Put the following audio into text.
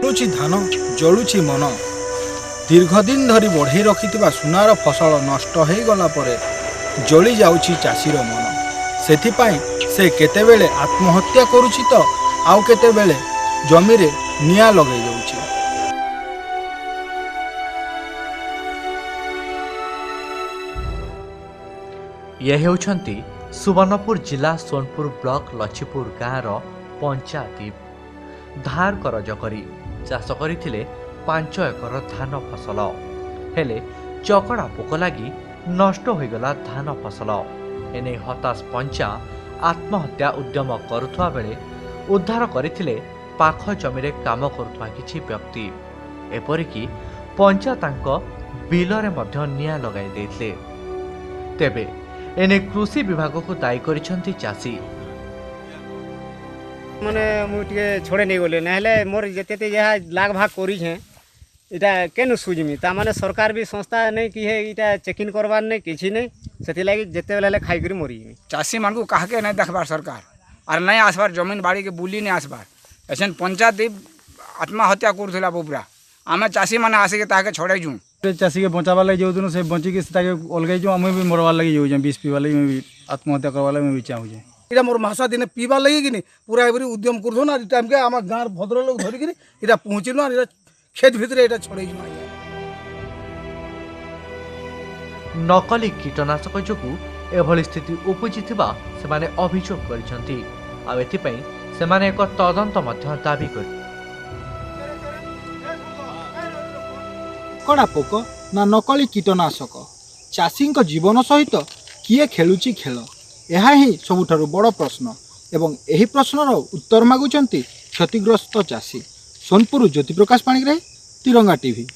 ଜଳୁଛି ଧାନ ଜଳୁଛି ମନ। ଦୀର୍ଘଦିନ ଧରି ବଢ଼େଇ ରଖିଥିବା ସୁନାର ଫସଲ ନଷ୍ଟ ହୋଇଗଲା ପରେ ଜଳି ଯାଉଛି ଚାଷୀର ମନ। ସେଥିପାଇଁ ସେ କେତେବେଳେ ଆତ୍ମହତ୍ୟା କରୁଛି ତ ଆଉ କେତେବେଳେ ଜମିରେ ନିଆଁ ଲଗାଇ ଦେଉଛି। ये हेउछंती सुवर्णपुर जिला सोनपुर ब्लॉक लछीपुर गाँवर पंचायत धार करज करी चाष करथिले 5 एकर धान फसल हेले चकड़ा पोक लगी नष्ट होईगला धान फसल। एने हताश पंचा आत्महत्या उद्यम करुवा बेले उद्धार करथिले पाख जमीरे काम करुवा किछि व्यक्ति। एपरिकी पंचा तांक बिलरे मध्य निआं लगाई देथिले। तेबे एने कृषि विभाग को दायी करिसंती चाषी। माने मुझे छोड़े नहीं गले ना मोर जिते जहाँ लाग भाग करी है इटा केन सुझमी ता माने सरकार भी संस्था नहीं कि है इटा चेकिंग करवार नहीं किसी नहीं से लगी जिते बेले खाई मरी चाषी मान को कहा के नहीं देखबार सरकार और नहीं आसबार जमीन बाड़ी के बुली नहीं आसबार ऐसे पंचायत आत्महत्या करूला पूरा आम चाषी मैंने आसिक छड़ाई चाषी के बचावार लगे जो से बचिक अलगाई आम भी मरवार लगे जाऊँ बीस पीवा लगे भी आत्महत्या करवा लगे भी चाहूँ। इटा मोर भाषा दिने पीबार लगे कि पूरा एवरी उद्यम कर ना टाइम के आम गाँव भद्र लोग धरिकी इटा पहुँचल ना खेत भितर इटा छड़े नकली कीटनाशक जोगु एभली स्थिति उपजी से अभियोग करिसंती। आ एथिपई सेमाने एक तदंत मध्य दाबी कर कड़ा पोक ना नकली कीटनाशक चाषी जीवन सहित किए खेलुची खेल यह ही सबुठारु बड़ प्रश्न एवं यही प्रश्नर उत्तर मागुचंती क्षतिग्रस्त चाषी। सोनपुर ज्योति प्रकाश पाणिग्राही तिरंगा टीवी।